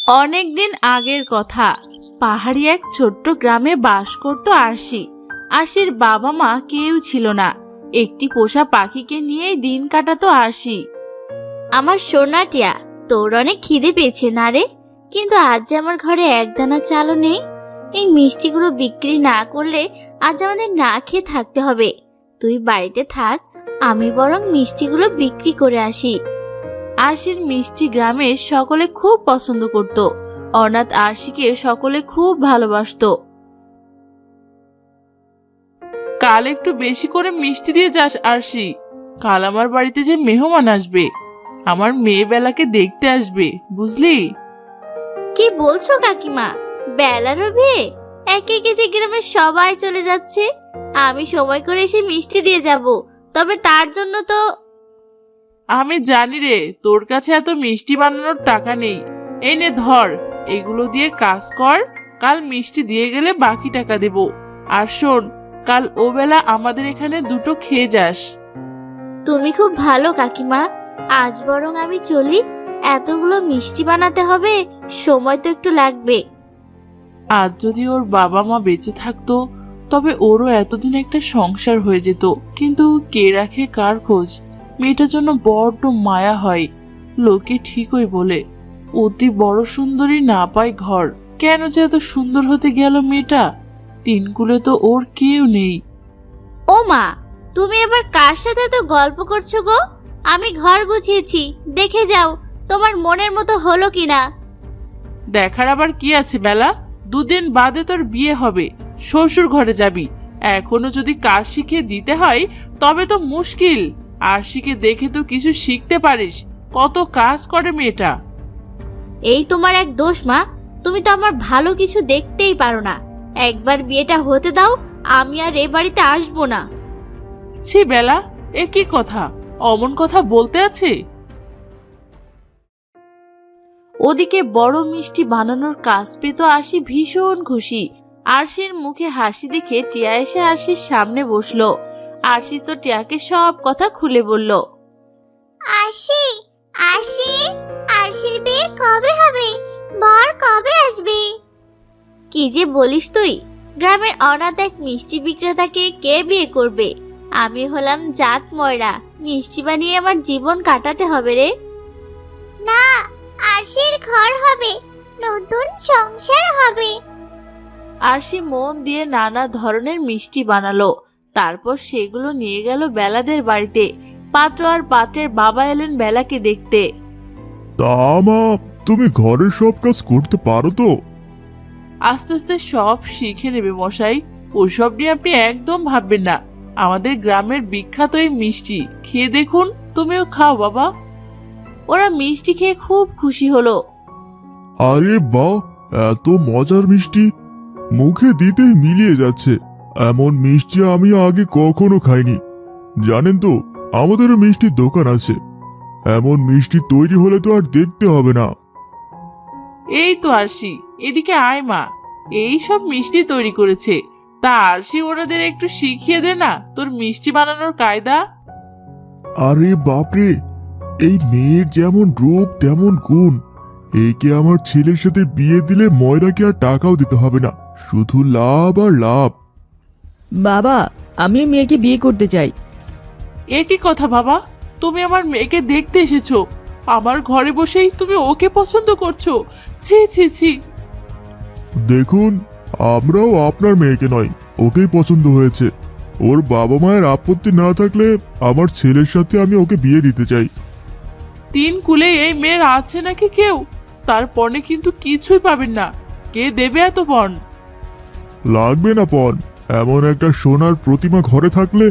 অনেকদিন আগের কথা। পাহাড়ি এক ছোট্ট গ্রামে বাস করত আরশি। আরশির বাবা মা কেউ ছিল না। একটি পোষা পাখিকে নিয়েই দিন কাটাতো আরশি। আমার সোনা টিয়া, তোর অনেক খিদে পেয়েছে না রে? কিন্তু আজ যে আমার ঘরে একদানা চালও নেই। এই মিষ্টিগুলো বিক্রি না করলে আজ আমাদের না খেয়ে থাকতে হবে। তুই বাড়িতে থাক, আমি বরং মিষ্টিগুলো বিক্রি করে আসি। আরশির মিষ্টি গ্রামের সকলে খুব পছন্দ করত। অনাথ আরশিকে সকলে খুব ভালোবাসতো। কাল একটু বেশি করে মিষ্টি দিয়ে যাস আরশি। কাল আমার বাড়িতে যে মেহমান আসবে, আমার মেয়ে বেলাকে দেখতে আসবে, বুঝলি? কি বলছো কাকিমা? বেলারও বিয়ে? একে একে যে গ্রামের সবাই চলে যাচ্ছে, আমি সময় করে এসে মিষ্টি দিয়ে যাব। তবে তার জন্য তো আমি জানি রে, তোর কাছে এত মিষ্টি বানানোর টাকা নেই। এই নে ধর, এগুলো দিয়ে কাজ কর। কাল মিষ্টি দিয়ে গেলে বাকি টাকা দেব। আর শোন, কাল ও বেলা আমাদের এখানে দুটো খেয়ে যাস। তুমি খুব ভালো কাকিমা। আজ বরং আমি চলি। এতগুলো মিষ্টি বানাতে হবে, সময় তো একটু লাগবে। আজ যদি ওর বাবা মা বেঁচে থাকতো, তবে ওরও এতদিন একটা সংসার হয়ে যেত। কিন্তু কে রাখে কার খোঁজ? মেয়েটার জন্য বড্ড মায়া হয়। লোকে ঠিকই বলে, অতি বড় সুন্দরী না পায় ঘর। কেন যে এত সুন্দর হতে গেল মেয়েটা? তিনকুলে তো ওর কেউ নেই। ও মা, তুমি এবার কার সাথে তো গল্প করছো গো? আমি ঘর গুছিয়েছি, দেখে যাও তোমার মনের মতো হলো কিনা। দেখার আবার কি আছে বেলা? দুদিন বাদে তোর বিয়ে হবে, শ্বশুর ঘরে যাবি। এখনো যদি কাজ শিখিয়ে দিতে হয় তবে তো মুশকিল। আরশিকে দেখে তো কিছু শিখতে পারিস, কত কাজ করে মেয়েটা। এই তোমার এক দোষ মা, তুমি তো আমার ভালো কিছু দেখতেই পারো না। একবার বিয়েটা হতে দাও, আমি আর এ বাড়িতে আসবো না। ছি বেলা, এ কি কথা? অমন কথা বলতে আছে? ওদিকে বড় মিষ্টি বানানোর কাজ পেত আরশি ভীষণ খুশি। আরশির মুখে হাসি দেখে টিয়া এসে আরশির সামনে বসলো। আরশি তো টিয়াকে সব কথা খুলে বলল। আরশি, আরশি, আরশির বিয়ে কবে হবে? বর কবে আসবে? কি যে বলিস তুই? গ্রামের অনাথ এক মিষ্টি বিক্রেতাকে কে বিয়ে করবে? আমি হলাম জাত ময়রা, মিষ্টি বানিয়ে আমার জীবন কাটাতে হবে রে। না, আরশির ঘর হবে, নতুন সংসার হবে। আরশি মন দিয়ে নানা ধরনের মিষ্টি বানালো। তারপর সেগুলো নিয়ে গেল বেলাদের বাড়িতে। পাত্র আর পাত্রের বাবা এলেন বেলাকে দেখতে। তা মা, তুমি ঘরের সব কাজ করতে পারো তো? আস্তে আস্তে সব শিখে নেবে মশাই। ওইসব নিয়ে আপনি একদম ভাববেন না। আমাদের গ্রামের বিখ্যাত এই মিষ্টি খেয়ে দেখুন, তুমিও খাও বাবা। ওরা মিষ্টি খেয়ে খুব খুশি হলো। আরে বাহ, এত মজার মিষ্টি! মুখে দিতেই মিলিয়ে যাচ্ছে। এমন মিষ্টি আমি আগে কখনো খাইনি। জানেন তো, আমাদেরও মিষ্টির দোকান আছে। এমন মিষ্টি তৈরি হলে তো আর দেখতে হবে না। এই তো আরশি, এদিকে আয় মা। এই সব মিষ্টি তৈরি করেছে। তা আরশি, ওনাদের একটু শিখিয়ে দে না তোর মিষ্টি বানানোর কায়দা। আরে বাপরে, এই মেয়ের যেমন রূপ তেমন গুণ। একে আমার ছেলের সাথে বিয়ে দিলে ময়রাকে আর টাকাও দিতে হবে না, শুধু লাভ আর লাভ। বাবা, আমি মেয়েকে বিয়ে করতে চাই। এ কি কথা বাবা? তুমি আমার মেয়েকে দেখতে এসেছো, আমার ঘরে বসেই তুমি ওকে পছন্দ করছো? ছি ছি ছি। দেখুন, আমরাও আপনার মেয়েকে নয়, ওকেই পছন্দ হয়েছে। ওর বাবা মায়ের আপত্তি না থাকলে আমার ছেলের সাথে আমি ওকে বিয়ে দিতে চাই। তিন কুলে এই মেয়ের আছে নাকি কেউ? তার পণে কিন্তু কিছুই পাবেন না। কে দেবে এত পণ? লাগবে না পণ, এমন একটা সোনার প্রতিমা ঘরে থাকলে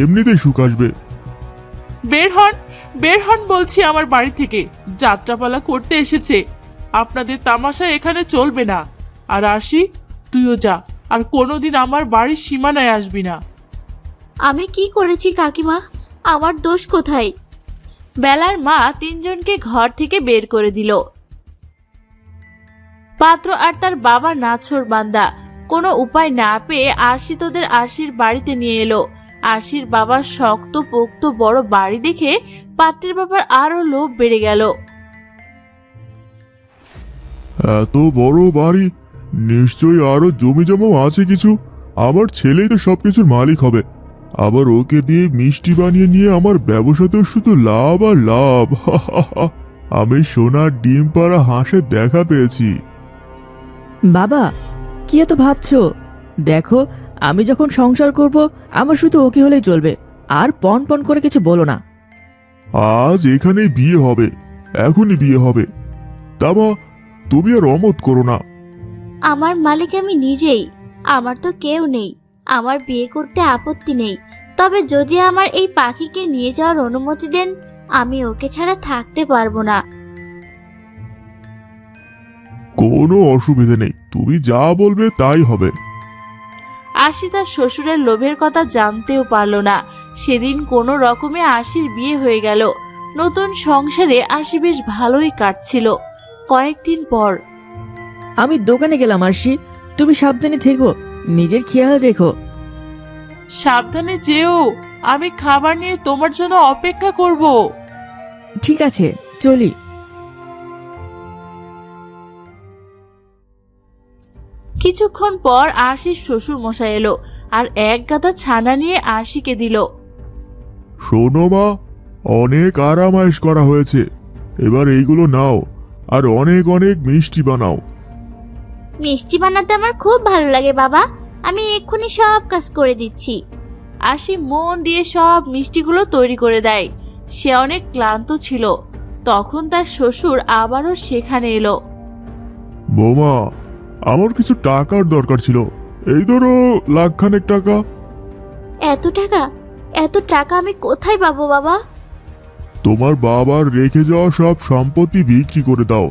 এমনিতেই সুখ আসবে। বের হন, বের হন বলছি আমার বাড়ি থেকে। যাত্রাপালা করতে এসেছে, আপনাদের তামাশা এখানে চলবে না। আর আসি, তুইও যা, আর কোনোদিন আমার বাড়ির সীমানায় আসবি না। আমি কি করেছি কাকিমা? আমার দোষ কোথায়? বেলার মা তিনজনকে ঘর থেকে বের করে দিল। পাত্র আর তার বাবা নাছোড় বান্দা কোনো উপায় না পেয়ে আরশি তোদের আরশির বাড়িতে নিয়ে এলো। আরশির বাবার শক্ত পোক্ত বড় বাড়ি দেখে পাত্রের বাবার আরো লোভ বেড়ে গেল। এত বড় বাড়ি, নিশ্চয়ই আরো জমি জমাও আছে কিছু। আমার ছেলেই তো সবকিছুর মালিক হবে। আবার ওকে দিয়ে মিষ্টি বানিয়ে নিয়ে আমার ব্যবসাতেও শুধু লাভ আর লাভ। আমি সোনার ডিম পাড়া হাঁসের দেখা পেয়েছি। বাবা, কি এত ভাবছো? দেখো, আমি যখন সংসার করব আমার শুধু ওকে হলেই চলবে। আর পন পন করে কিছু বলো না। আজ এখানেই বিয়ে হবে, এখনই বিয়ে হবে। তা মা, তুমি আর অমত করো না। আমার মালিক আমি নিজেই, আমার তো কেউ নেই। আমার বিয়ে করতে আপত্তি নেই, তবে যদি আমার এই পাখিকে নিয়ে যাওয়ার অনুমতি দেন, আমি ওকে ছাড়া থাকতে পারবো না। কোনো অসুবিধা নেই, তুমি যা বলবে তাই হবে। আশি তার শ্বশুরের লোভের কথা জানতেও পারল না। সেদিন কোনো রকমে আশির বিয়ে হয়ে গেল। নতুন সংসারে আশি বেশ ভালোই কাটছিল। কয়েকদিন পর আমি দোকানে গেলাম আরশি, তুমি সাবধানে থেকো, নিজের খেয়াল রেখো। সাবধানে যেও, আমি খাবার নিয়ে তোমার জন্য অপেক্ষা করব। ঠিক আছে, চলি। কিছুক্ষণ পর আশির শ্বশুর মশাই এলো আর এক গাদা ছানা নিয়ে আশিকে দিল। শোনো মা, অনেক আরামায়েশ করা হয়েছে, এবার এইগুলো নাও আর অনেক অনেক মিষ্টি বানাও। মিষ্টি বানাতে আমার খুব ভালো লাগে বাবা, আমি এক্ষুনি সব কাজ করে দিচ্ছি। আশি মন দিয়ে সব মিষ্টিগুলো তৈরি করে দেয়। সে অনেক ক্লান্ত ছিল। তখন তার শ্বশুর আবারও সেখানে এলো। বৌমা, আমার কিছু টাকার দরকার ছিল, এই ধরো লাখখানেক টাকা। এত টাকা? এত টাকা আমি কোথায় পাবো বাবা? তোমার বাবার রেখে যাওয়া সব সম্পত্তি বিক্রি করে দাও।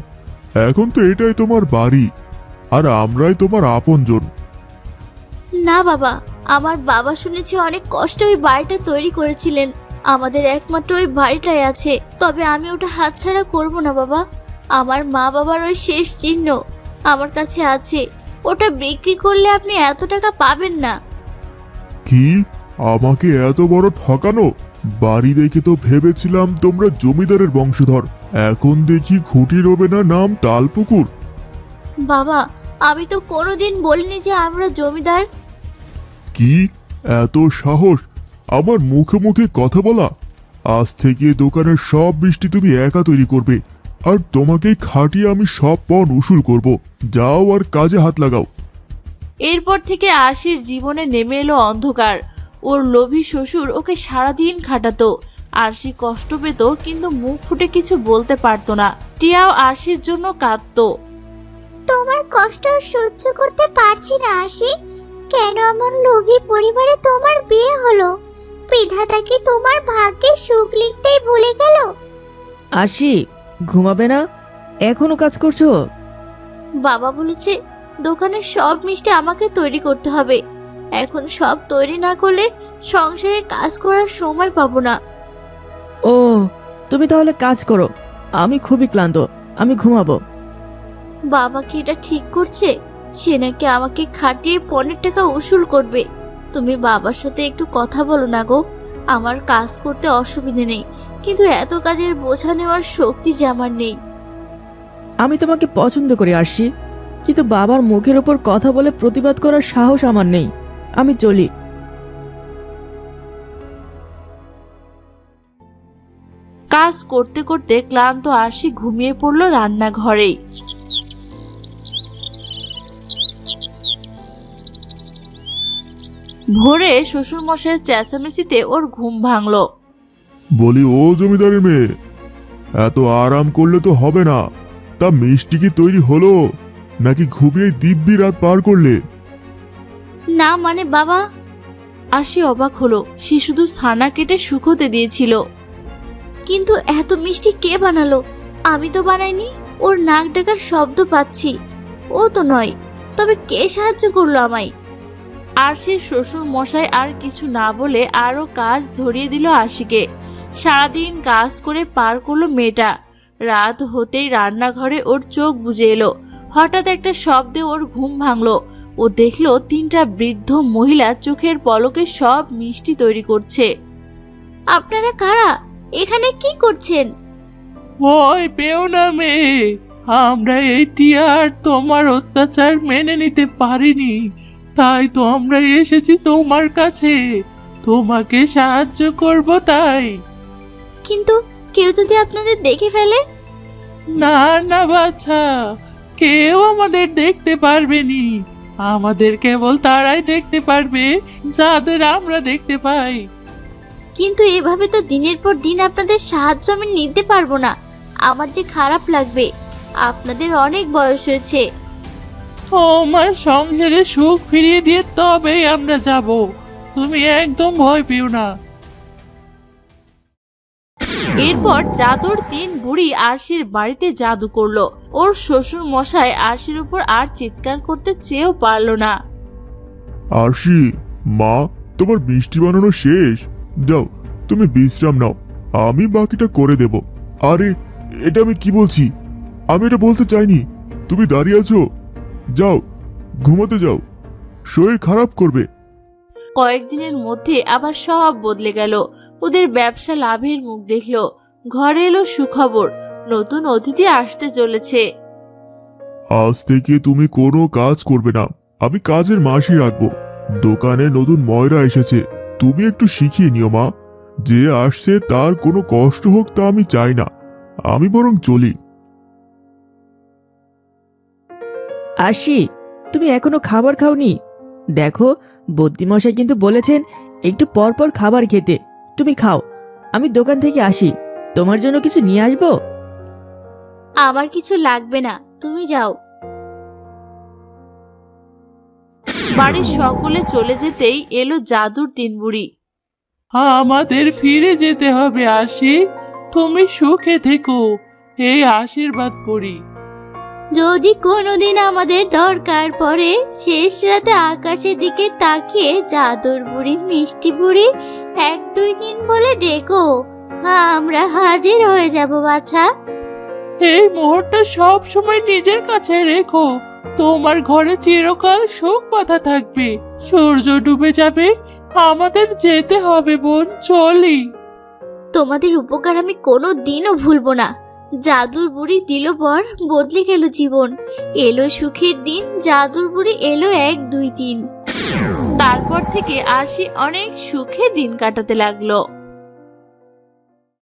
এখন তো এটাই তোমার বাড়ি, আর আমরাই তোমার আপনজন। না বাবা, আমার বাবা শুনেছি অনেক কষ্টে ওই বাড়িটা তৈরি করেছিলেন। আমাদের একমাত্র ওই বাড়িটাই আছে, তবে আমি ওটা হাতছাড়া করব না বাবা। আমার মা বাবার ওই শেষ চিহ্ন আমার কাছে আছে, ওটা বিক্রি করলে আপনি এত টাকা পাবেন না। কি, আমাকে এত বড় ঠকানো? বাড়ি দেখে তো ভেবেছিলাম তোমরা জমিদারের বংশধর, এখন দেখি খুঁটি রবে না নাম তালপুকুর। বাবা, আমি তো কোনোদিন বলিনি যে আমরা জমিদার। কি এত সাহস আমার মুখে মুখে কথা বলা? আজ থেকে দোকানের সব মিষ্টি তুমি একা তৈরি করবে, আর তোমাকেই খাটিয়ে আমি সব পণ উসুল করব। যাও আর কাজে হাত লাগাও। এরপর থেকে আশির জীবনে নেমে এলো অন্ধকার। ওর লোভী শ্বশুর ওকে সারাদিন খাটাতো। আরশি কষ্ট পেত, কিন্তু মুখ ফুটে কিছু বলতে পারতো না। টিয়াও আরশির জন্য কাঁদতো। তোমার কষ্ট আর সহ্য করতে পারছি না আশি। কেন এমন লোভী পরিবারে তোমার বিয়ে হলো? বিধাতা কি তোমার ভাগ্যে সুখ লিখতেই ভুলে গেল? আরশি, ঘুমাবে না? এখনো কাজ করছো? বাবা বলেছে দোকানের সব মিষ্টি আমাকে তৈরি করতে হবে। এখন সব তৈরি না করলে সংসারে কাজ করার সময় পাবো না। ও, তুমি তাহলে কাজ করো, আমি খুবই ক্লান্ত, আমি ঘুমাবো। বাবা কি এটা ঠিক করছে? সে নাকি আমাকে খাটিয়ে 15 টাকা উসুল করবে। তুমি বাবার সাথে একটু কথা বলো না গো। আমার কাজ করতে অসুবিধে নেই, কিন্তু এত কাজের বোঝা নেওয়ার শক্তি যে আমার নেই। আমি তোমাকে পছন্দ করি আরশি, কিন্তু বাবার মুখের ওপর কথা বলে প্রতিবাদ করার সাহস আমার নেই। আমি চলি। কাজ করতে করতে ক্লান্ত আশি ঘুমিয়ে পড়লো রান্নাঘরেই। ভোরে শ্বশুর মশাইয়ের চেঁচামেচিতে ওর ঘুম ভাঙলো। বলি, ও জমিদারের মেয়ে, এত আরাম করলে তো হবে না। তা মিষ্টি কি তৈরি হলো, নাকি ঘুমিয়ে দিব্যি রাত পার করলে? না মানে বাবা। আশি অবাক হলো। সে শুধু ছানা কেটে শুকোতে দিয়েছিল। কিন্তু এত মিষ্টি কে বানালো? আমি তো বানাইনি। ওর নাক ডাকার শব্দ পাচ্ছি, ও তো নয়। তবে কে সাহায্য করলো আমায়? আরশির শ্বশুর মশাই আর কিছু না বলে আরো কাজ ধরিয়ে দিল আশিকে। সারাদিন কাজ করে পার করলো মেয়েটা। রাত হতেই রান্নাঘরে ওর চোখ বুজে এলো। হঠাৎ একটা শব্দে ওর ঘুম ভাঙলো। ও দেখলো 3টা বৃদ্ধ মহিলা চোখের পলকে সব মিষ্টি তৈরি করছে। আপনারা কারা? এখানে কি করছেন? ভয় পেও না মেয়ে, আমরা এটি আর তোমার অত্যাচার মেনে নিতে পারিনি, তাই তো আমরা এসেছি তোমার কাছে, তোমাকে সাহায্য করব তাই। কিন্তু কেউ যদি আপনাদের দেখে ফেলে? না না বাচ্চা, কেউ আমাদের দেখতে পারবে নি। আমাদের কেবল তারাই দেখতে পারবে যাদের আমরা দেখতে পাই। কিন্তু এভাবে তো দিনের পর দিন আপনাদের সাহায্য আমি নিতে পারবো না। আমার যে খারাপ লাগবে। আপনাদের অনেক বয়স হয়েছে। তোমার সংসারে সুখ ফিরিয়ে দিয়ে তবেই আমরা যাব, তুমি একদম ভয় পেও না। এরপর জাদুর 3 বুড়ি আরশির বাড়িতে জাদু করলো। ওর শ্বশুর মশাই আরশির উপর আর চিৎকার করতে চেয়েও পারলো না। আরশি, মা, তোমার মিষ্টি বানানো শেষ। যাও, তুমি বিশ্রাম নাও, আমি বাকিটা করে দেব। আরে, এটা আমি কি বলছি? আমি এটা বলতে চাইনি। তুমি দাঁড়িয়ে আছো, যাও ঘুমাতে যাও, শরীর খারাপ করবে। কয়েকদিনের মধ্যে আবার সব বদলে গেল। ওদের ব্যবসা লাভের মুখ দেখলো। ঘরে এলো সুখবর, নতুন অতিথি আসতে চলেছে। আজ থেকে তুমি কোনো কাজ করবে না, আমি কাজের মাসি রাখবো। দোকানে নতুন ময়রা এসেছে, তুমি একটু শিখিয়ে নিও মা। যে আসছে তার কোনো কষ্ট হোক তা আমি চাই না, আমি বরং চলি। আরশি, তুমি এখনো খাবার খাওনি? দেখো, বদ্যিমশাই কিন্তু বলেছেন একটু পর পর খাবার খেতে। তুমি খাও, আমি দোকান থেকে আসি, তোমার জন্য কিছু নিয়ে আসবো। আমার কিছু লাগবে না, তুমি যাও। বাড়ির সকলে চলে যেতেই এলো জাদুর 3 বুড়ি। আমাদের ফিরে যেতে হবে আরশি, তুমি সুখে থেকো, এই আশীর্বাদ করি। যদি কোনোদিন আমাদের দরকার পড়ে, শেষ রাতে আকাশের দিকে তাকিয়ে জাদুর বুড়ি, মিষ্টি বুড়ি 1 2 3 বলে ডেকো, আমরা হাজির হয়ে যাব বাছা। এই মুহূর্তে সব সময় নিজের কাছে রেখো, তোমার ঘরে চিরকাল সুখ বাঁধা থাকবে। সূর্য ডুবে যাবে, আমাদের যেতে হবে বোন, চলি। তোমাদের উপকার আমি কোনো দিনও ভুলবো না। জাদুর বুড়ি দিল বর, বদলে গেল জীবন। এলো সুখের দিন, জাদুর বুড়ি এলো 1 2 3। তারপর থেকে আরশি অনেক সুখে দিন কাটাতে লাগলো।